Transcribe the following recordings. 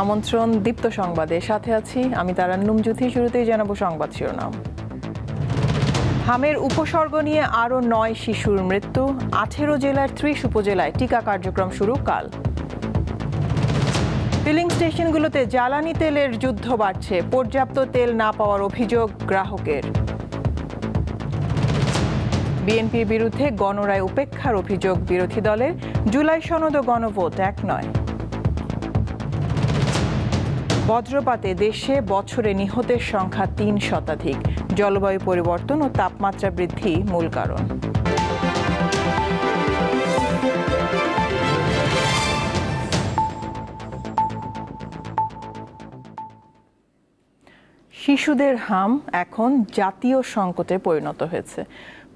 আমন্ত্রণ দীপ্ত সংবাদে, সাথে আছি আমি তারান্নুম জ্যোতি। শুরুতেই জানাবো সংবাদ শিরোনাম। হামের উপসর্গ নিয়ে আরও 9 শিশুর মৃত্যু। 18 জেলার 30 উপজেলায় টিকা কার্যক্রম শুরু কাল। ফিলিং স্টেশনগুলোতে জ্বালানি তেলের যুদ্ধ বাড়ছে। পর্যাপ্ত তেল না পাওয়ার অভিযোগ গ্রাহকের। বিএনপির বিরুদ্ধে গণরায় উপেক্ষার অভিযোগ বিরোধী দলের। জুলাই সনদ ও গণভোট এক নয়। বজ্রপাতে দেশে বছরে নিহতের সংখ্যা 3 শতাধিক। জলবায়ু পরিবর্তন ও তাপমাত্রা বৃদ্ধি মূল কারণ। শিশুদের হাম এখন জাতীয় সংকটে পরিণত হয়েছে।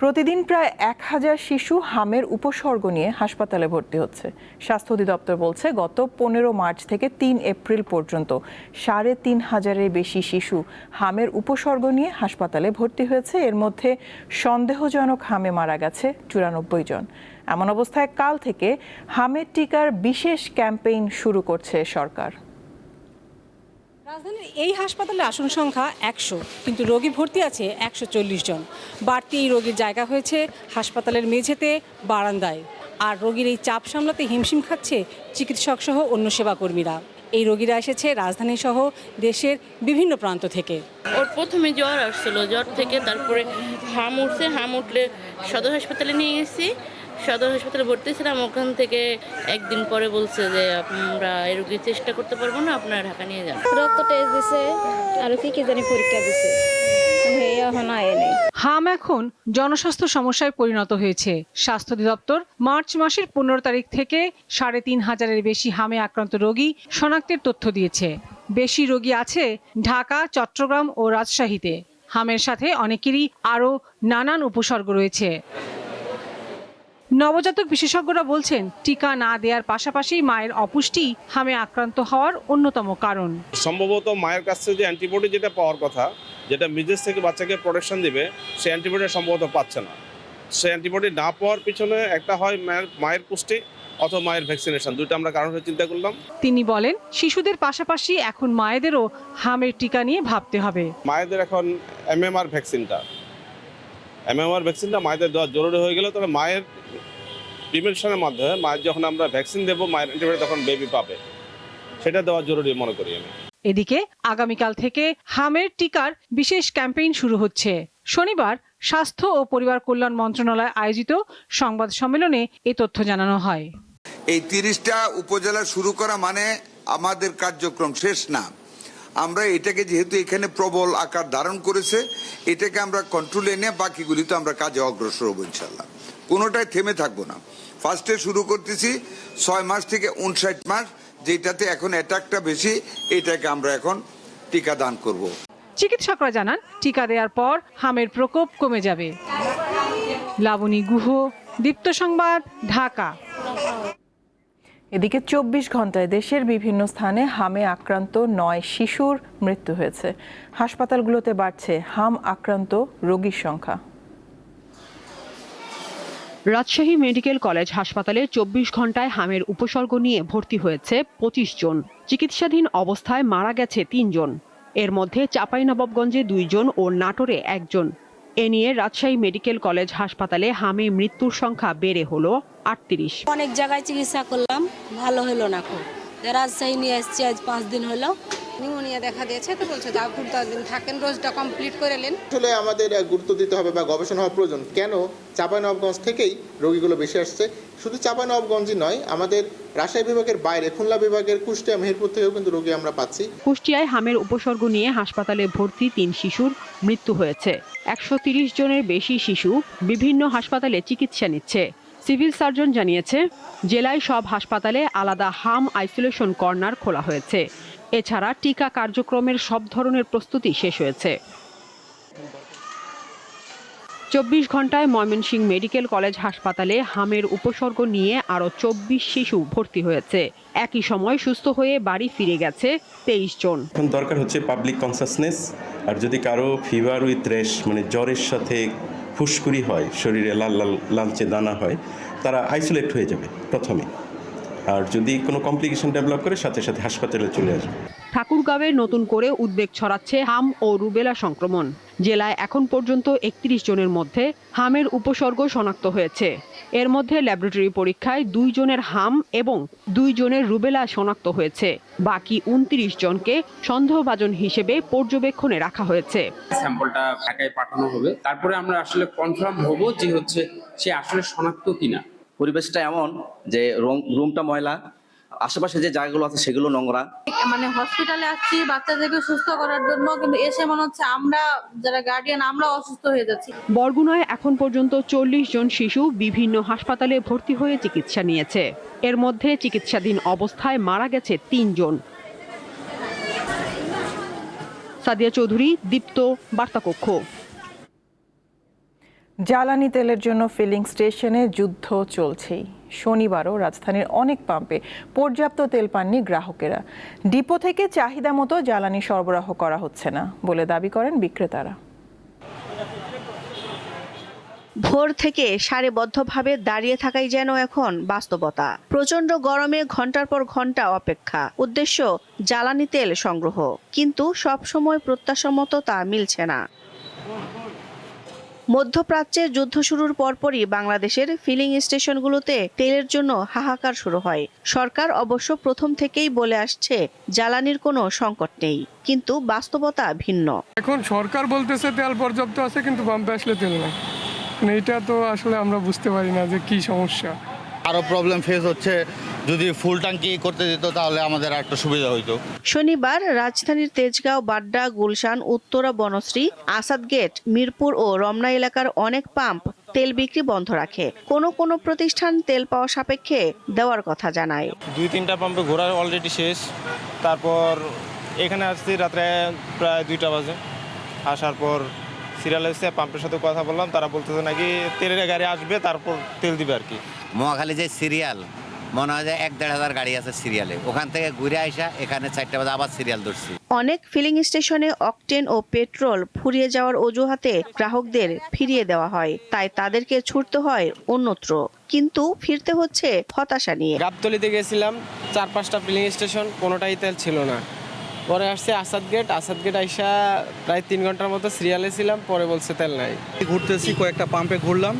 প্রতিদিন প্রায় 1000 শিশু হামের উপসর্গ নিয়ে হাসপাতালে ভর্তি হচ্ছে। স্বাস্থ্য অধিদপ্তর বলছে, গত 15 মার্চ থেকে 3 এপ্রিল পর্যন্ত 3500-এর বেশি শিশু হামের উপসর্গ নিয়ে হাসপাতালে ভর্তি হয়েছে। এর মধ্যে সন্দেহজনক হামে মারা গেছে 94 জন। এমন অবস্থায় কাল থেকে হামের টিকার বিশেষ ক্যাম্পেইন শুরু করছে সরকার। রাজধানীর এই হাসপাতালে আসন সংখ্যা 100, কিন্তু রোগী ভর্তি আছে 140 জন। বাড়তি এই রোগীর জায়গা হয়েছে হাসপাতালের মেঝেতে, বারান্দায়। আর রোগীর এই চাপ সামলাতে হিমশিম খাচ্ছে চিকিৎসক সহ অন্য সেবাকর্মীরা। এই রোগীরা এসেছে রাজধানী সহ দেশের বিভিন্ন প্রান্ত থেকে। ওর প্রথমে জ্বর আসছিল, জ্বর থেকে তারপরে হাম উঠছে, হাম উঠলে সদর হাসপাতালে নিয়ে গেছি। সদর হাসপাতালে ভর্তি ছিলাম, ওখান থেকে একদিন পরে বলছে যে আমরা এই রোগীর চেষ্টা করতে পারবো না, আপনারা ঢাকা নিয়ে যান। রক্ত টেস্ট দিছে আর কি জানি পরীক্ষা দিছে, হাম এখন জনস্বাস্থ্য সমস্যায় পরিণত হয়েছে। স্বাস্থ্য অধিদপ্তর মার্চ মাসের 15 তারিখ থেকে 3500-এর বেশি হামে আক্রান্ত রোগী শনাক্তের তথ্য দিয়েছে। বেশি রোগী আছে ঢাকা, চট্টগ্রাম ও রাজশাহীতে। হামের সাথে অনেকেরই আরও নানান উপসর্গ রয়েছে। নবজাতক বিশেষজ্ঞরা বলছেন, টিকা না দেওয়ার পাশাপাশি মায়ের অপুষ্টি হামে আক্রান্ত হওয়ার অন্যতম কারণ। সম্ভবত মায়ের কাছ থেকে যে অ্যান্টিবডি যেটা পাওয়ার কথা, যেটা মিজেস থেকে বাচ্চাকে প্রোটেকশন দিবে, সেই অ্যান্টিবডি সম্ভবত পাচ্ছে না। সেই অ্যান্টিবডি না পাওয়ার পিছনে একটা হয় মায়ের পুষ্টি অথবা মায়ের ভ্যাকসিনেশন, দুইটা আমরা কারণ হিসেবে চিন্তা করলাম। তিনি বলেন, শিশুদের পাশাপাশি এখন মায়েদেরও হামের টিকা নিয়ে ভাবতে হবে। মায়েদের এখন এমএমআর ভ্যাকসিনটা মায়েদের দেওয়া জরুরি হয়ে গেল। তবে মায়ের প্রিভেনশনের মাধ্যমে মায়ের যখন আমরা ভ্যাকসিন দেবো, মায়ের অ্যান্টিবডি তখন বেবি পাবে, সেটা দেওয়া জরুরি মনে করি আমি। এদিকে আগামীকাল থেকে হামের টিকার বিশেষ ক্যাম্পেইন শুরু হচ্ছে। শনিবার স্বাস্থ্য ও পরিবার কল্যাণ মন্ত্রণালয় আয়োজিত সংবাদ সম্মেলনে এ তথ্য জানানো হয়। এই 30টা উপজেলা শুরু করা মানে আমাদের কার্যক্রম শেষ না। আমরা এটাকে যেহেতু এখানে প্রবল আকার ধারণ করেছে, এটাকে আমরা কন্ট্রোলে নিয়ে বাকিগুলি তো আমরা কাজে অগ্রসর হবো ইনশাল্লাহ। কোনোটাই থেমে থাকবো না। ফার্স্টে শুরু করতেছি 6 মাস থেকে 59 মাস, যেটাতে এখন অ্যাটাকটা বেশি, এটাকে আমরা এখন টিকা দান করব। চিকিৎসকরা জানান, টিকা দেওয়ার পর হামের প্রকোপ কমে যাবে। লাবণী গুহ, দীপ্ত সংবাদ, ঢাকা। এদিকে 24 ঘন্টায় দেশের বিভিন্ন স্থানে হামে আক্রান্ত 9 শিশুর মৃত্যু হয়েছে। হাসপাতালগুলোতে বাড়ছে হাম আক্রান্ত রোগীর সংখ্যা। রাজশাহী মেডিকেল কলেজ হাসপাতালে 24 ঘন্টায় হামের উপসর্গ নিয়ে ভর্তি হয়েছে 25 জন। চিকিৎসাধীন অবস্থায় মারা গেছে 3 জন। এর মধ্যে চাঁপাইনবাবগঞ্জে 2 জন ও নাটোরে 1 জন। এ নিয়ে রাজশাহী মেডিকেল কলেজ হাসপাতালে হামে মৃত্যুর সংখ্যা বেড়ে হলো 38। অনেক জায়গায় চিকিৎসা করলাম, ভালো হলো না। খুব রাজশাহী নিয়ে এসেছি, আজ 5 দিন হলো। নিউমোনিয়া দেখা দিয়েছে, তো বলছে যা 10 দিন থাকেন, রোজটা কমপ্লিট করে নেন। আসলে আমাদের গুরুত্ব দিতে হবে বা গবেষণা হওয়া প্রয়োজন, কেন চাঁপাইনবাবগঞ্জ থেকেই রোগীগুলো বেশি আসছে। শুধু চাঁপাইনবাবগঞ্জই নয়, আমাদের রাজশাহী বিভাগের বাইরে খুলনা বিভাগের কুষ্টিয়া, মেহেরপুর থেকেও কিন্তু রোগী আমরা পাচ্ছি। কুষ্টিয়ায় হামের উপসর্গ নিয়ে হাসপাতালে ভর্তি 3 শিশুর মৃত্যু হয়েছে। 130 জনের বেশি শিশু বিভিন্ন হাসপাতালে চিকিৎসা নিচ্ছে। সিভিল সার্জন জানিয়েছে, জেলায় সব হাসপাতালে আলাদা হাম আইসোলেশন কর্নার খোলা হয়েছে। এছাড়া টিকা কার্যক্রমের সব ধরনের প্রস্তুতি শেষ হয়েছে। 24 ঘন্টায় ময়মনসিংহ মেডিকেল কলেজ হাসপাতালে হামের উপসর্গ নিয়ে আরও 24 শিশু ভর্তি হয়েছে। একই সময় সুস্থ হয়ে বাড়ি ফিরে গেছে 23 জন। এখন দরকার হচ্ছে পাবলিক কনসাসনেস। আর যদি কারো ফিভার উইথ র্যাশ, মানে জ্বরের সাথে ফুসকুড়ি হয়, শরীরে লাল লাল লালচে দানা হয়, তারা আইসোলেট হয়ে যাবে প্রথমে। আর যদি কোনো কমপ্লিকেশন ডেভেলপ করে সাথে সাথে হাসপাতালে চলে আসবে। ঠাকুরগাঁওয়ে নতুন করে উদ্বেগ ছড়াচ্ছে হাম ও রুবেলা সংক্রমণ। জেলায় এখন পর্যন্ত ৩১ জনের মধ্যে হামের উপসর্গ শনাক্ত হয়েছে। এর মধ্যে ল্যাবরেটরি পরীক্ষায় 2 জনের হাম এবং 2 জনের রুবেলা শনাক্ত হয়েছে। বাকি 29 জনকে সন্দেহভাজন হিসেবে পর্যবেক্ষণে রাখা হয়েছে। স্যাম্পলটা ঢাকায় পাঠানো হবে, তারপরে আমরা আসলে কনফার্ম হব যে হচ্ছে সে আসলে শনাক্ত কিনা। পরিবেশটা এমন যে রুমটা ময়লা, আশেপাশে যে জায়গাগুলো আছে সেগুলো নোংরা। মানে হসপিটালে আসছি বাচ্চাদেরকে সুস্থ করার জন্য, কিন্তু এসে মনে হচ্ছে আমরা যারা গার্ডিয়ান আমরা অসুস্থ হয়ে যাচ্ছি। বরগুনায় এখন পর্যন্ত 40 জন শিশু বিভিন্ন হাসপাতালে ভর্তি হয়ে চিকিৎসা নিয়েছে। এর মধ্যে চিকিৎসাধীন অবস্থায় মারা গেছে 3 জন। সাদিয়া চৌধুরী, দীপ্ত, বার্তাকক্ষ। জ্বালানি তেলের জন্য ফিলিং স্টেশনে যুদ্ধ চলছেই। শনিবারও রাজধানীর অনেক পাম্পে পর্যাপ্ত তেল পাননি গ্রাহকেরা। ডিপো থেকে চাহিদা মতো জ্বালানি সরবরাহ করা হচ্ছে না বলে দাবি করেন বিক্রেতারা। ভোর থেকে সারিবদ্ধভাবে দাঁড়িয়ে থাকাই যেন এখন বাস্তবতা। প্রচণ্ড গরমে ঘন্টার পর ঘন্টা অপেক্ষা, উদ্দেশ্য জ্বালানি তেল সংগ্রহ, কিন্তু সবসময় প্রত্যাশামতো তা মিলছে না। মধ্যপ্রাচ্যে যুদ্ধ শুরুর পরপরই বাংলাদেশের ফিলিং স্টেশনগুলোতে তেলের জন্য হাহাকার শুরু হয়। সরকার অবশ্য প্রথম থেকেই বলে আসছে জ্বালানির কোনো সংকট নেই, কিন্তু বাস্তবতা ভিন্ন। এখন সরকার বলতেছে তেল পর্যাপ্ত আছে, কিন্তু পাম্পে আসলে তেল নাই। এইটা তো আসলে আমরা বুঝতে পারি না যে কি সমস্যা। আরো প্রবলেম ফেস হচ্ছে, যদি ফুল ট্যাঙ্কি করতে দিত তাহলে আমাদের একটা সুবিধা হইতো। শনিবার রাজধানীর তেজগাঁও, বাড্ডা, গুলশান, উত্তরা, বনশ্রী, আসাদ গেট, মিরপুর ও রমনা এলাকার অনেক পাম্প তেল বিক্রি বন্ধ রাখে। কোনো প্রতিষ্ঠান তেল পাওয়া সাপেক্ষে দেওয়ার কথা জানায়। 2-3টা পাম্পে ঘোরা অলরেডি শেষ। তারপর এখানে আসছি রাত্রে প্রায় 2টা বাজে। আসার পর সিরিয়াল এসে পাম্পের সাথে কথা বললাম, তারা বলতেছে নাকি তেলের গাড়ি আসবে তারপর তেল দিবে আর কি। মহাখালী যে সিরিয়াল মনে হয় যে 1-1.5 হাজার গাড়ি আছে সিরিয়ালে, ওখান থেকে ঘুরে আইসা এখানে 4টা বাজে আবার সিরিয়াল ধরছি। অনেক ফিলিং স্টেশনে অকটেন ও পেট্রোল ফুরিয়ে যাওয়ার অজুহাতে গ্রাহকদের ফিরিয়ে দেওয়া হয়, তাই তাদেরকে ছুটতে হয় অন্যত্র, কিন্তু ফিরতে হচ্ছে হতাশা নিয়ে। গাবতলিতে গেছিলাম, 4-5টা ফিলিং স্টেশন, কোনোটাই তেল ছিল না। পরে আসছে আসাদ গেট আইসা প্রায় 3 ঘন্টার মতো সিরিয়ালে ছিলাম, পরে বলছে তেল নাই। ঘুরতেছি, কয়েকটা পাম্পে ঘুরলাম,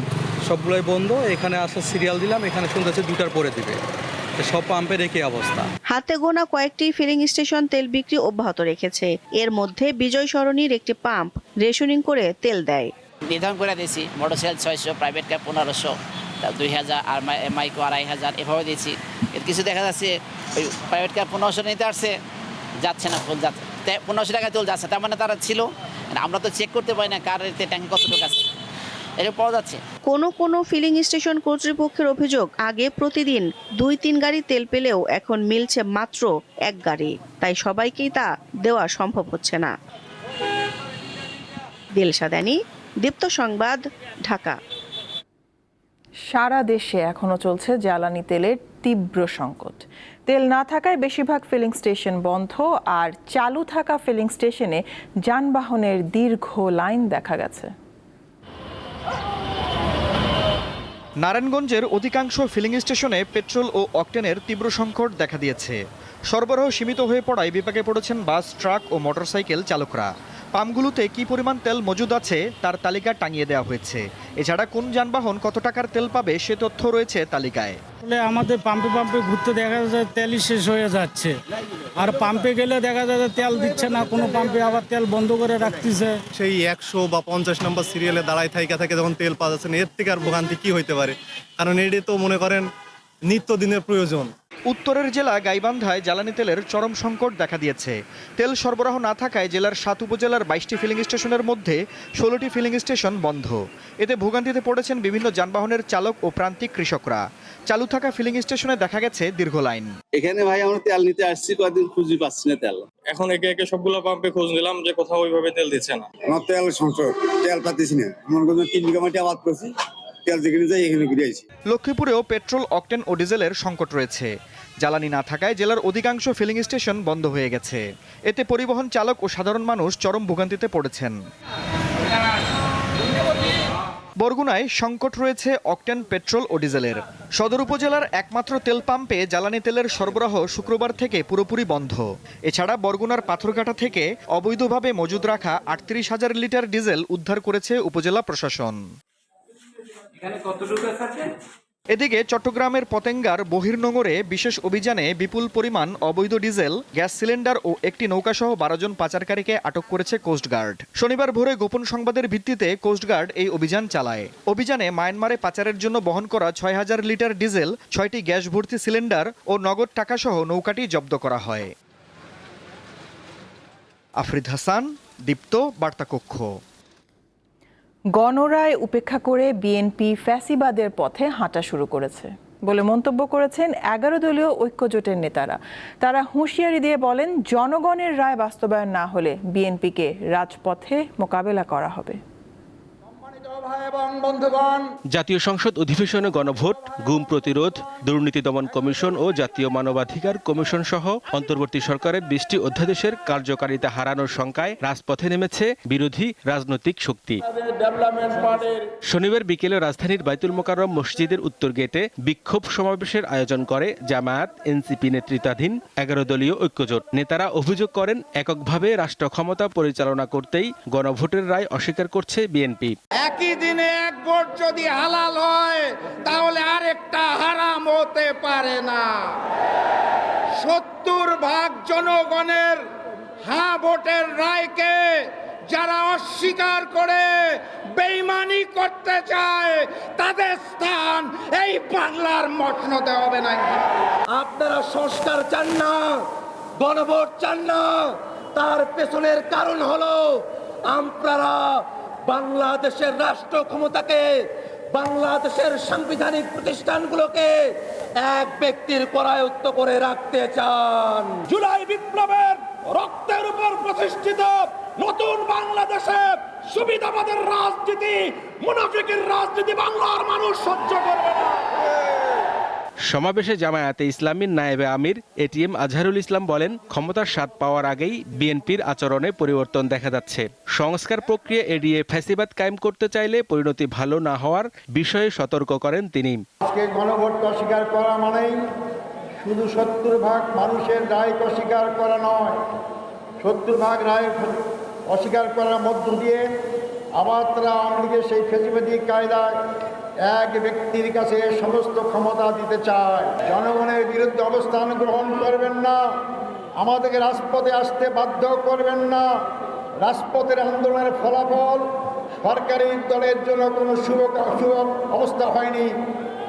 সবগুলোই বন্ধ। এখানে আসলে সিরিয়াল দিলাম, এখানে শুনতেছি 2টার পরে দিবে। সব পাম্পের একই অবস্থা। হাতে গোনা কয়েকটি ফিলিং স্টেশন তেল বিক্রি অব্যাহত রেখেছে। এর মধ্যে বিজয় সরণির একটি পাম্প রেশনিং করে তেল দেয়। নির্ধারণ করে দিয়েছি মোটরসাইকেল 600, প্রাইভেট ক্যাব 1500, 2000 আর মাইক্রো 2500 এভাবে দিয়েছি। এর কিছু দেখা যাচ্ছে ওই প্রাইভেট ক্যাব 1500 নিতে আসছে, যাচ্ছে না, ফুল যাচ্ছে 1500 টাকা তেল যাচ্ছে, তার মানে তারা ছিল। আমরা তো চেক করতে পারি না কার ট্যাঙ্কি কতটুকু আছে, এটা পাওয়া যাচ্ছে। কোনো ফিলিং স্টেশন কর্তৃপক্ষের অভিযোগ, আগে প্রতিদিন 2-3 গাড়ি তেল পেলেও এখন মিলছে মাত্র 1 গাড়ি, তাই সবাইকেই তা দেওয়া সম্ভব হচ্ছে না। দিলশা দানি, দীপ্ত সংবাদ, ঢাকা। সারা দেশে এখনো চলছে জ্বালানি তেলের তীব্র সংকট। তেল না থাকায় বেশিরভাগ ফিলিং স্টেশন বন্ধ, আর চালু থাকা ফিলিং স্টেশনে যানবাহনের দীর্ঘ লাইন দেখা গেছে। নারায়ণগঞ্জের অধিকাংশ ফিলিং স্টেশনে পেট্রোল ও অকটেনের তীব্র সংকট দেখা দিয়েছে। সরবরাহ সীমিত হয়ে পড়ায় বিপাকে পড়েছেন বাস, ট্রাক ও মোটরসাইকেল চালকরা। পাম্পগুলোতে কী পরিমাণ তেল মজুদ আছে তার তালিকা টাঙিয়ে দেওয়া হয়েছে। এছাড়া কোন যানবাহন কত টাকার তেল পাবে সে তথ্য রয়েছে তালিকায়। আমাদের পাম্পে ঘুরতে দেখা যায় তেলই শেষ হয়ে যাচ্ছে, আর পাম্পে গেলে দেখা যায় তেল দিচ্ছে না, কোনো পাম্পে আবার তেল বন্ধ করে রাখতেছে। সেই 100 বা 50 নম্বর সিরিয়ালে দাঁড়ায় থাকে যখন তেল পাওয়া যাচ্ছে না, এর থেকে আর ভোগান্তি কি হইতে পারে? কারণ এটি তো মনে করেন নিত্যদিনের প্রয়োজন। উত্তরের জেলা গাইবান্ধায় জ্বালানি তেলের চরম সংকট দেখা দিয়েছে। তেল সরবরাহ না থাকায় জেলার 7 উপজেলার 22টি ফিলিং স্টেশনের মধ্যে 16টি ফিলিং স্টেশন বন্ধ। এতে ভোগান্তিতে পড়েছেন বিভিন্ন যানবাহনের চালক ও প্রান্তিক কৃষকরা। চালু থাকা ফিলিং স্টেশনে দেখা গেছে দীর্ঘ লাইন। এখানে ভাই আমরা তেল নিতে আসছি, কয়েকদিন খুঁজে পাচ্ছি না তেল। এখন একে সবগুলো পাম্পে খোঁজ নিলাম যে কোথাও ওইভাবে তেল দিচ্ছে না। আমার তেল সংকট, তেল পাচ্ছি না। আমার কোনো 3 বিঘা মাটি আবাদ করছি, তেল যেখানে যাই এখানে ঘুরে আইছি। লক্ষ্মীপুরেও পেট্রোল, অকটেন ও ডিজেলের সংকট রয়েছে। জ্বালানি না থাকায় জেলার অধিকাংশ ফিলিং স্টেশন বন্ধ হয়ে গেছে। এতে পরিবহন চালক ও সাধারণ মানুষ চরম ভোগান্তিতে পড়েছেন। বরগুনায় সংকট রয়েছে অকটেন পেট্রোল ও ডিজেলের। সদর উপজেলার একমাত্র তেল পাম্পে জ্বালানি তেলের সরবরাহ শুক্রবার থেকে পুরোপুরি বন্ধ। এছাড়া বরগুনার পাথরঘাটা থেকে অবৈধভাবে মজুদ রাখা ৩৮,০০০ লিটার ডিজেল উদ্ধার করেছে উপজেলা প্রশাসন। এদিকে চট্টগ্রামের পতেঙ্গার বহির্নোঙরে বিশেষ অভিযানে বিপুল পরিমাণ অবৈধ ডিজেল, গ্যাস সিলিন্ডার ও একটি নৌকাসহ ১২ জন পাচারকারীকে আটক করেছে কোস্টগার্ড। শনিবার ভোরে গোপন সংবাদের ভিত্তিতে কোস্টগার্ড এই অভিযান চালায়। অভিযানে মায়ানমারে পাচারের জন্য বহন করা ৬,০০০ লিটার ডিজেল, ৬টি গ্যাস ভর্তি সিলিন্ডার ও নগদ টাকাসহ নৌকাটি জব্দ করা হয়। আফরিদ হাসান, দীপ্ত, বার্তাকক্ষ। গণরায় উপেক্ষা করে বিএনপি ফ্যাসিবাদের পথে হাঁটা শুরু করেছে বলে মন্তব্য করেছেন ১১ দলীয় ঐক্যজোটের নেতারা। তারা হুঁশিয়ারি দিয়ে বলেন, জনগণের রায় বাস্তবায়ন না হলে বিএনপিকে রাজপথে মোকাবেলা করা হবে। জাতীয় সংসদ অধিবেশনে গণভোট, গুম প্রতিরোধ, দুর্নীতি দমন কমিশন ও জাতীয় মানবাধিকার কমিশন সহ অন্তর্বর্তী সরকারের ২০টি অধ্যাদেশের কার্যকারিতা হারানোর শঙ্কায় রাজপথে নেমেছে বিরোধী রাজনৈতিক শক্তি। শনিবার বিকেলে রাজধানীর বাইতুল মোকাররম মসজিদের উত্তর গেটে বিক্ষোভ সমাবেশের আয়োজন করে জামায়াত, এনসিপি নেতৃত্বাধীন ১১ দলীয় ঐক্যজোট। নেতারা অভিযোগ করেন, এককভাবে রাষ্ট্র ক্ষমতা পরিচালনা করতেই গণভোটের রায় অস্বীকার করছে বিএনপি। একই দিনে এক ভোট যদি হালাল হয় তাহলে আরেকটা হারাম হতে পারে না। ৭০% জনগণের হ্যাঁ ভোটের রায়কে যারা অস্বীকার করে বেঈমানি করতে চায় তাদের স্থান এই বাংলার মসনদে হবে না। আপনারা সংস্কার চান না, গণভোট চান না, তার পেছনের কারণ হলো আপনারা বাংলাদেশের রাষ্ট্র ক্ষমতাকে, বাংলাদেশের সাংবিধানিক প্রতিষ্ঠানগুলোকে এক ব্যক্তির করায়ত্ত করে রাখতে চান। জুলাই বিপ্লবের রক্তের উপর প্রতিষ্ঠিত নতুন বাংলাদেশে সুবিধাবাদের রাজনীতি, মুনাফিকের রাজনীতি বাংলার মানুষ সহ্য করবে না। সমাবেশে জামায়াতে ইসলামীর নায়েবে আমির এটিএম আজহারুল ইসলাম বলেন, ক্ষমতার স্বাদ পাওয়ার আগেই বিএনপির আচরণে পরিবর্তন দেখা যাচ্ছে। সংস্কার প্রক্রিয়া এড়িয়ে ফ্যাসিবাদ কায়েম করতে চাইলে পরিণতি ভালো না হওয়ার বিষয়ে সতর্ক করেন তিনি। আজকে গণভোটকে অস্বীকার করা মানেই শুধু ৭০% মানুষের রায়কে অস্বীকার করা নয়, ৭০% রায় অস্বীকার করার মধ্য দিয়ে আবার তারা আওয়ামী লীগের সেই ফ্যাসিবাদী কায়দায় এক ব্যক্তির কাছে সমস্ত ক্ষমতা দিতে চায়। জনগণের বিরুদ্ধে অবস্থান গ্রহণ করবেন না, আমাদেরকে রাজপথে আসতে বাধ্য করবেন না। রাজপথের আন্দোলনের ফলাফল সরকারি দলের জন্য কোনো শুভ অবস্থা হয়নি,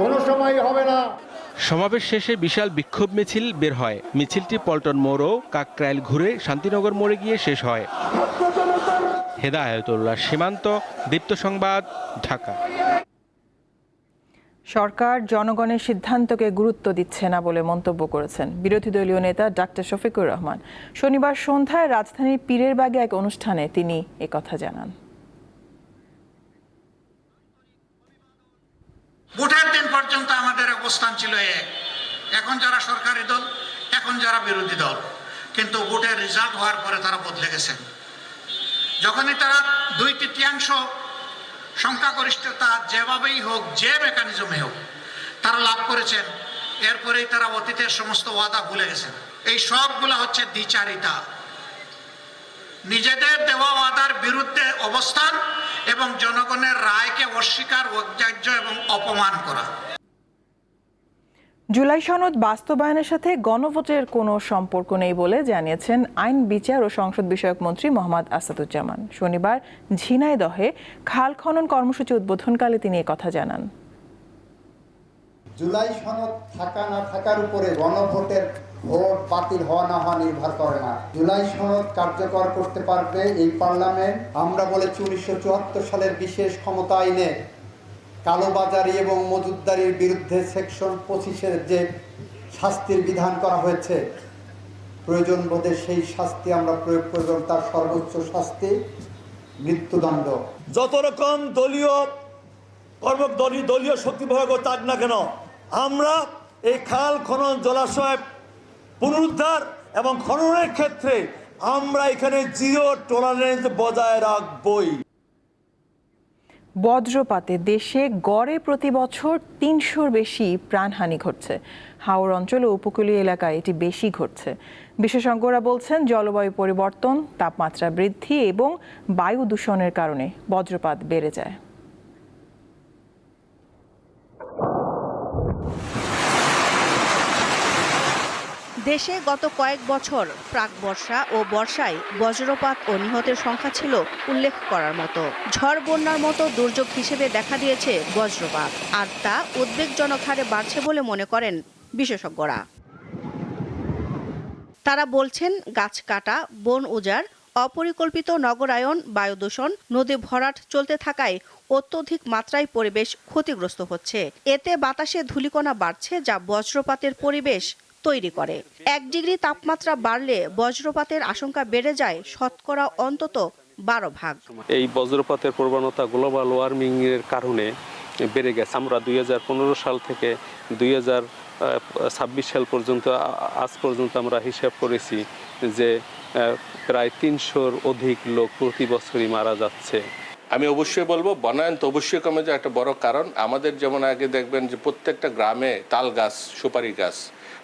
কোনো সময় হবে না। সমাবেশ শেষে বিশাল বিক্ষোভ মিছিল বের হয়। মিছিলটি পল্টন মোড় ও কাকরাইল ঘুরে শান্তিনগর মোড়ে গিয়ে শেষ হয়। হেদায়েতুল্লাহ সীমান্ত, দীপ্ত সংবাদ, ঢাকা। সরকার জনগণের সিদ্ধান্তকে গুরুত্ব দিচ্ছে না বলে মন্তব্য করেছেন বিরোধী দলীয় নেতা ডাক্তার শফিকুর রহমান। শনিবার সন্ধ্যায় রাজধানীর পীরেরবাগে এক অনুষ্ঠানে তিনি একথা জানান। ভোটের দিন পর্যন্ত আমাদের অবস্থান ছিল এক, এখন যারা সরকারি দল, এখন যারা বিরোধী দল, কিন্তু ভোটের রেজাল্ট হওয়ার পরে তারা বদলে গেছেন। যখনই তারা 2/3 সংখ্যাগরিষ্ঠতা যেভাবেই হোক, যে মেকানিজমে হোক তারা লাভ করেছেন, এরপরেই তারা অতীতের সমস্ত ওয়াদা ভুলে গেছেন। এই সবগুলা হচ্ছে দ্বিচারিতা, নিজেদের দেওয়া ওয়াদার বিরুদ্ধে অবস্থান এবং জনগণের রায়কে অস্বীকার, অগ্রাহ্য এবং অপমান করা। জুলাই সনদ বাস্তবায়নের সাথে গণভোটের কোনো সম্পর্ক নেই বলে জানিয়েছেন আইন, বিচার ও সংসদ বিষয়ক মন্ত্রী মোহাম্মদ আসাদুজ্জামান। শনিবার ঝিনাইদহে খাল খনন কর্মসূচি উদ্বোধনকালে তিনি একথা জানান। জুলাই সনদ থাকা না থাকার উপরে গণভোটের ভোট বাতিল হওয়া না হওয়া নির্ভর করে না। জুলাই সনদ কার্যকর করতে পারবে এই পার্লামেন্ট। আমরা বলেছি 1974 সালের বিশেষ ক্ষমতা আইনে কালোবাজারি এবং মজুতদারির বিরুদ্ধে সেকশন 25-এর যে শাস্তির বিধান করা হয়েছে, প্রয়োজন বোধে সেই শাস্তি আমরা প্রয়োগ করব। তার সর্বোচ্চ শাস্তি মৃত্যুদণ্ড। যত রকম দলীয় শক্তি প্রয়োগ থাক না কেন, আমরা এই খাল খনন, জলাশয় পুনরুদ্ধার এবং খননের ক্ষেত্রে আমরা এখানে জিরো টলারেন্স বজায় রাখবই। বজ্রপাতে দেশে গড়ে প্রতি বছর ৩০০-র বেশি প্রাণহানি ঘটছে। হাওর অঞ্চল ও উপকূলীয় এলাকায় এটি বেশি ঘটছে। বিশেষজ্ঞরা বলছেন, জলবায়ু পরিবর্তন, তাপমাত্রা বৃদ্ধি এবং বায়ু দূষণের কারণে বজ্রপাত বেড়ে যায়। দেশে গত কয়েক বছর প্রাক বর্ষা ও বর্ষায় বজ্রপাত ও নিহতের সংখ্যা ছিল উল্লেখ করার মতো। ঝড় বন্যার মতো দুর্যোগ হিসেবে দেখা দিয়েছে বজ্রপাত, আর তা উদ্বেগজনক হারে বাড়ছে বলে মনে করেন বিশেষজ্ঞরা। তারা বলছেন, গাছ কাটা, বন উজাড়, অপরিকল্পিত নগরায়ন, বায়ু দূষণ, নদী ভরাট চলতে থাকায় অত্যধিক মাত্রায় পরিবেশ ক্ষতিগ্রস্ত হচ্ছে। এতে বাতাসে ধূলিকণা বাড়ছে, যা বজ্রপাতের পরিবেশ তৈরি করে। 1 ডিগ্রি তাপমাত্রা বাড়লে বজ্রপাতের আশঙ্কা বেড়ে যায় শতকরা অন্তত 12 ভাগ। এই বজ্রপাতের প্রবণতা গ্লোবাল ওয়ার্মিং এর কারণে বেড়ে গেছে। আমরা 2015 সাল থেকে 2026 সাল পর্যন্ত আজ পর্যন্ত আমরা হিসাব করেছি যে প্রায় 300-র অধিক লোক প্রতি বছরই মারা যাচ্ছে। আমি অবশ্যই বলবো, বনায়ন তো অবশ্যই কমে যাওয়া একটা বড় কারণ। আমাদের যেমন আগে দেখবেন যে প্রত্যেকটা গ্রামে তাল গাছ, সুপারি গাছ,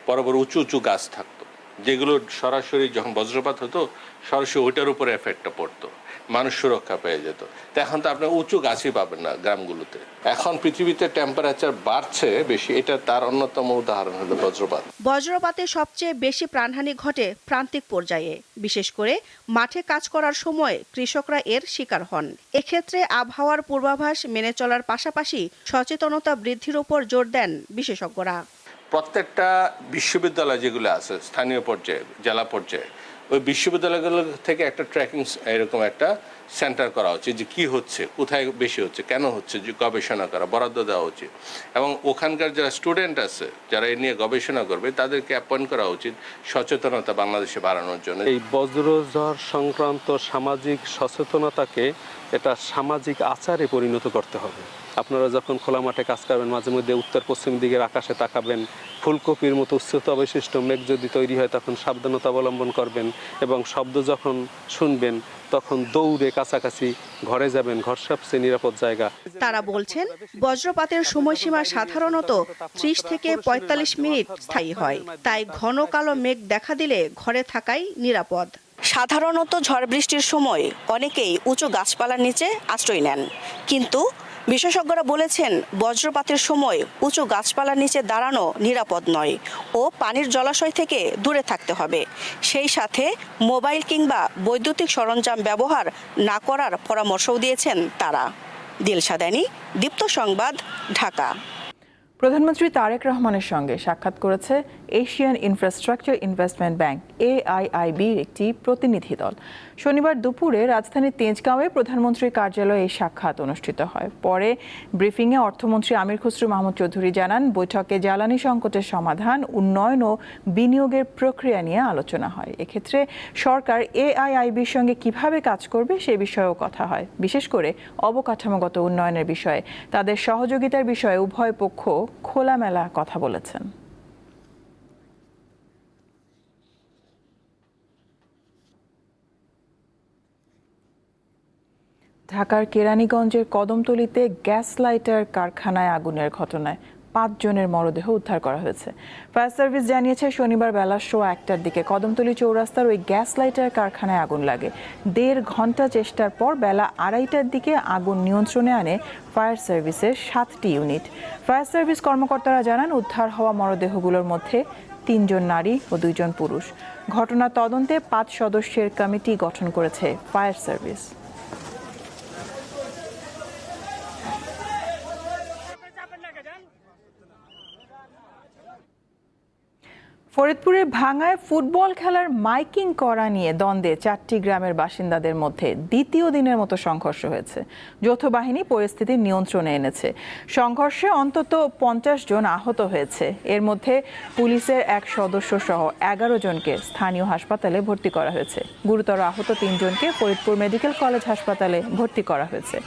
বড় বড় উঁচু উঁচু গাছ থাকতো, যেগুলো সরাসরি যখন বজ্রপাত হতো সরাসরি ওইটার উপরে এফেক্টটা পড়তো, মানুষ সুরক্ষা পেয়ে যেত। তো এখন তো আপনি উঁচু গাছই পাবেন না গ্রামগুলোতে। এখন পৃথিবীতে টেম্পারেচার বাড়ছে বেশি, এটা তার অন্যতম উদাহরণ হলো বজ্রপাত। বজ্রপাতে সবচেয়ে বেশি প্রাণহানি ঘটে প্রান্তিক পর্যায়ে, বিশেষ করে মাঠে কাজ করার সময় কৃষকরা এর শিকার হন। এক্ষেত্রে আবহাওয়ার পূর্বাভাস মেনে চলার পাশাপাশি সচেতনতা বৃদ্ধির উপর জোর দেন বিশেষজ্ঞরা। প্রত্যেকটা বিশ্ববিদ্যালয় যেগুলো আছে স্থানীয় পর্যায়ে, জেলা পর্যায়ে, ওই বিশ্ববিদ্যালয়গুলো থেকে একটা ট্র্যাকিং এরকম একটা সেন্টার করা উচিত, যে কি হচ্ছে, কোথায় বেশি হচ্ছে, কেন হচ্ছে, যে গবেষণা করা, বরাদ্দ দেওয়া উচিত। এবং ওখানকার যারা স্টুডেন্ট আছে, যারা এ নিয়ে গবেষণা করবে, তাদেরকে অ্যাপয়েন্ট করা উচিত সচেতনতা বাংলাদেশে বাড়ানোর জন্য। এই বজ্রঝড় সংক্রান্ত সামাজিক সচেতনতাকে এটা সামাজিক আচারে পরিণত করতে হবে। আপনারা যখন খোলা মাঠে কাজ করবেন, মাঝে মধ্যে উত্তর পশ্চিম দিকের আকাশে তাকাবেন, ফুলকপির মতো উচ্চতা বিশিষ্ট মেঘ যদি তৈরি হয় তখন সাবধানতা অবলম্বন করবেন, এবং শব্দ যখন শুনবেন তখন দৌড়ে কাছাকাছি ঘরে যাবেন, ঘর সবচেয়ে নিরাপদ জায়গা। তারা বলছেন, বজ্রপাতের সময়সীমা সাধারণত 30 থেকে 45 মিনিট স্থায়ী হয়, তাই ঘন কালো মেঘ দেখা দিলে ঘরে থাকাই নিরাপদ। সাধারণত ঝড় বৃষ্টির সময় অনেকেই উঁচু গাছপালার নিচে আশ্রয় নেন, কিন্তু বিশেষজ্ঞরা বলেছেন, বজ্রপাতের সময় উঁচু গাছপালার নিচে দাঁড়ানো নিরাপদ নয় ও পানির জলাশয় থেকে দূরে থাকতে হবে। সেই সাথে মোবাইল কিংবা বৈদ্যুতিক সরঞ্জাম ব্যবহার না করার পরামর্শও দিয়েছেন তারা। দিলশা দানি, দীপ্ত সংবাদ, ঢাকা। প্রধানমন্ত্রী তারেক রহমানের সঙ্গে সাক্ষাৎ করেছে এশিয়ান ইনফ্রাস্ট্রাকচার ইনভেস্টমেন্ট ব্যাংক AIIBর একটি প্রতিনিধি দল। শনিবার দুপুরে রাজধানীর তেজগাঁওয়ে প্রধানমন্ত্রীর কার্যালয়ে এই সাক্ষাৎ অনুষ্ঠিত হয়। পরে ব্রিফিংয়ে অর্থমন্ত্রী আমির খসরু মাহমুদ চৌধুরী জানান, বৈঠকে জ্বালানি সংকটের সমাধান, উন্নয়ন ও বিনিয়োগের প্রক্রিয়া নিয়ে আলোচনা হয়। এক্ষেত্রে সরকার AIIBর সঙ্গে কিভাবে কাজ করবে সে বিষয়েও কথা হয়। বিশেষ করে অবকাঠামোগত উন্নয়নের বিষয়ে তাদের সহযোগিতার বিষয়ে উভয় পক্ষ খোলামেলা কথা বলেছেন। ঢাকার কেরানীগঞ্জের কদমতলীতে গ্যাস লাইটার কারখানায় আগুনের ঘটনায় 5 জনের মরদেহ উদ্ধার করা হয়েছে। ফায়ার সার্ভিস জানিয়েছে, শনিবার বেলা 1:15টার দিকে কদমতলী চৌরাস্তার ওই গ্যাস লাইটার কারখানায় আগুন লাগে। 1.5 ঘন্টা চেষ্টার পর বেলা 2:30টার দিকে আগুন নিয়ন্ত্রণে আনে ফায়ার সার্ভিসের 7টি ইউনিট। ফায়ার সার্ভিস কর্মকর্তারা জানান, উদ্ধার হওয়া মরদেহগুলোর মধ্যে 3 জন নারী ও 2 জন পুরুষ। ঘটনা তদন্তে 5 সদস্যের কমিটি গঠন করেছে ফায়ার সার্ভিস। ফরিদপুরের ভাঙ্গায় ফুটবল খেলার মাইকিং করা নিয়ে দ্বন্দ্বে 4টি গ্রামের বাসিন্দাদের মধ্যে দ্বিতীয় দিনের মতো সংঘর্ষ হয়েছে। যৌথ বাহিনী পরিস্থিতি নিয়ন্ত্রণে এনেছে। সংঘর্ষে অন্তত 50 জন আহত হয়েছে। এর মধ্যে পুলিশের 1 সদস্য সহ 11 জনকে স্থানীয় হাসপাতালে ভর্তি করা হয়েছে। গুরুতর আহত 3 জনকে ফরিদপুর মেডিকেল কলেজ হাসপাতালে ভর্তি করা হয়েছে।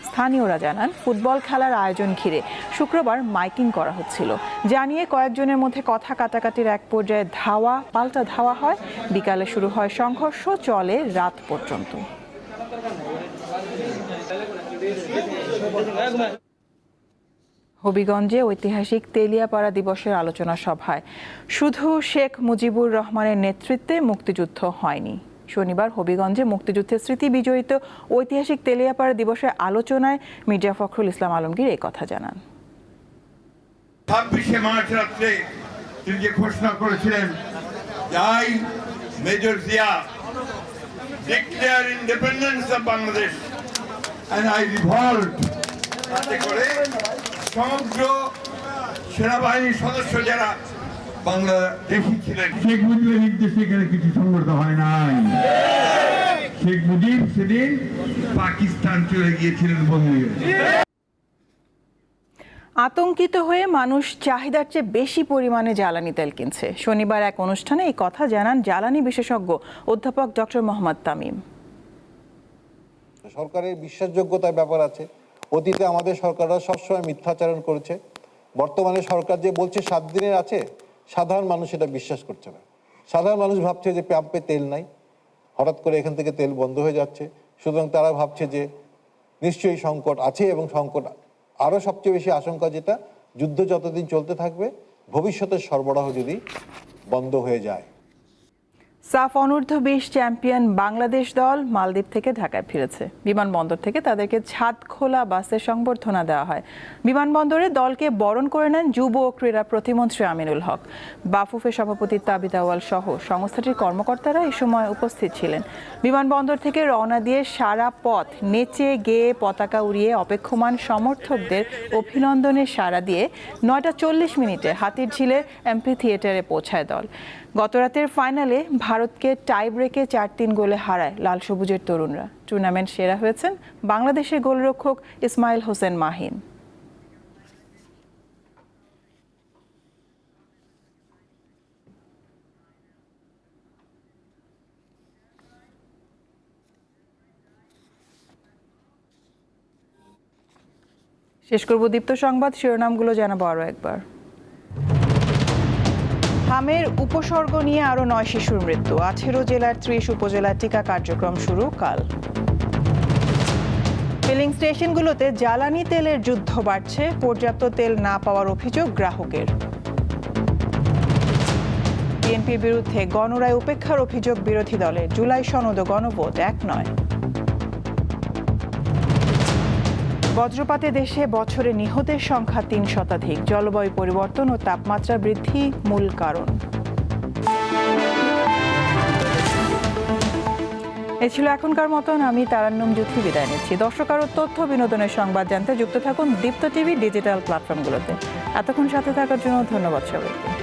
স্থানীয়রা জানান, ফুটবল খেলার আয়োজন ঘিরে শুক্রবার মাইকিং করা হচ্ছিল। জানিয়ে কয়েকজনের মধ্যে কথা কাটাকাটির এক পর্যায়ে ধাওয়া পাল্টা ধাওয়া হয়। বিকালে শুরু হয় সংঘর্ষ, চলে রাত পর্যন্ত। হবিগঞ্জে ঐতিহাসিক তেলিয়াপাড়া দিবসের আলোচনা সভায় শুধু শেখ মুজিবুর রহমানের নেতৃত্বে মুক্তিযুদ্ধ হয়নি। শনিবার হবিগঞ্জে মুক্তিযুদ্ধের স্মৃতি বিজড়িত ঐতিহাসিক তেলিয়াপাড়া দিবসের আলোচনায় মির্জা ফখরুল ইসলাম আলমগীর এই কথা জানান। 26শে মার্চ রাত্রে তিনি যে ঘোষণা করেছিলেন, I major Zia declare independence of Bangladesh and I revolt, তাতে করে সমগ্র সেনাবাহিনীর সদস্য যারা বাংলাদেশি ছিলেন, শেখ মুজিবের নির্দেশে এখানে কিছু সংগঠিত হয় নাই। শেখ মুজিব সেদিন পাকিস্তান চলে গিয়েছিলেন বন্দী হয়ে। আতঙ্কিত হয়ে মানুষ চাহিদার চেয়ে বেশি পরিমাণে জ্বালানি তেল কিনছে। শনিবার এক অনুষ্ঠানে এই কথা জানান জ্বালানি বিশেষজ্ঞ অধ্যাপক ডক্টর মোহাম্মদ তামিম। সরকারের বিশ্বাসযোগ্যতার ব্যাপার আছে। অতীতে আমাদের সরকাররা সবসময় মিথ্যাচারণ করেছে। বর্তমানে সরকার যে বলছে 7 দিনের আছে, সাধারণ মানুষ এটা বিশ্বাস করছে না। সাধারণ মানুষ ভাবছে যে পাম্পে তেল নাই, হঠাৎ করে এখান থেকে তেল বন্ধ হয়ে যাচ্ছে। সুতরাং তারা ভাবছে যে নিশ্চয়ই সংকট আছে, এবং সংকট আরও সবচেয়ে বেশি আশঙ্কা যেটা, যুদ্ধ যতদিন চলতে থাকবে, ভবিষ্যতের সরবরাহ যদি বন্ধ হয়ে যায়। সাফ অনূর্ধ্ব 20 চ্যাম্পিয়ন বাংলাদেশ দল মালদ্বীপ থেকে ঢাকায় ফিরেছে। বিমানবন্দর থেকে তাদেরকে ছাদ খোলা বাসে সংবর্ধনা দেওয়া হয়। বিমানবন্দরে দলকে বরণ করে নেন যুব ও ক্রীড়া প্রতিমন্ত্রী আমিনুল হক। বাফুফের সভাপতি তাবিদ আওয়াল সহ সংস্থাটির কর্মকর্তারা এই সময় উপস্থিত ছিলেন। বিমানবন্দর থেকে রওনা দিয়ে সারা পথ নেচে গেয়ে পতাকা উড়িয়ে অপেক্ষমান সমর্থকদের অভিনন্দনে সাড়া দিয়ে 9টা 40 মিনিটে হাতিরঝিলের এমপি থিয়েটারে পৌঁছায় দল। গতরাতের ফাইনালে ভারতকে টাই ব্রেকে 4-3 গোলে হারায় লাল সবুজের তরুণরা। টুর্নামেন্ট সেরা হয়েছেন বাংলাদেশের গোলরক্ষক ইসমাইল হোসেন মাহিন। শেষ করব দীপ্ত সংবাদ, শিরোনামগুলো জানাবো আরও একবার। হামের উপসর্গ নিয়ে আরও 9 শিশুর মৃত্যু। 18 জেলার 30 উপজেলার টিকা কার্যক্রম শুরু কাল। ফিলিং স্টেশনগুলোতে জ্বালানি তেলের যুদ্ধ বাড়ছে, পর্যাপ্ত তেল না পাওয়ার অভিযোগ গ্রাহকের। বিএনপির বিরুদ্ধে গণরায় উপেক্ষার অভিযোগ বিরোধী দলের। জুলাই সনদ ও গণভোট এক নয়। বজ্রপাতে দেশে বছরে নিহতের সংখ্যা 3 শতাধিক। জলবায়ু পরিবর্তন ও তাপমাত্রা বৃদ্ধি মূল কারণ। এ ছিল এখনকার মতন। আমি তারান্নুম জুথি বিদায় নিচ্ছি। দর্শক আরও তথ্য বিনোদনের সংবাদ জানতে যুক্ত থাকুন দীপ্ত টিভি ডিজিটাল প্ল্যাটফর্মগুলোতে। এতক্ষণ সাথে থাকার জন্য ধন্যবাদ সবাইকে।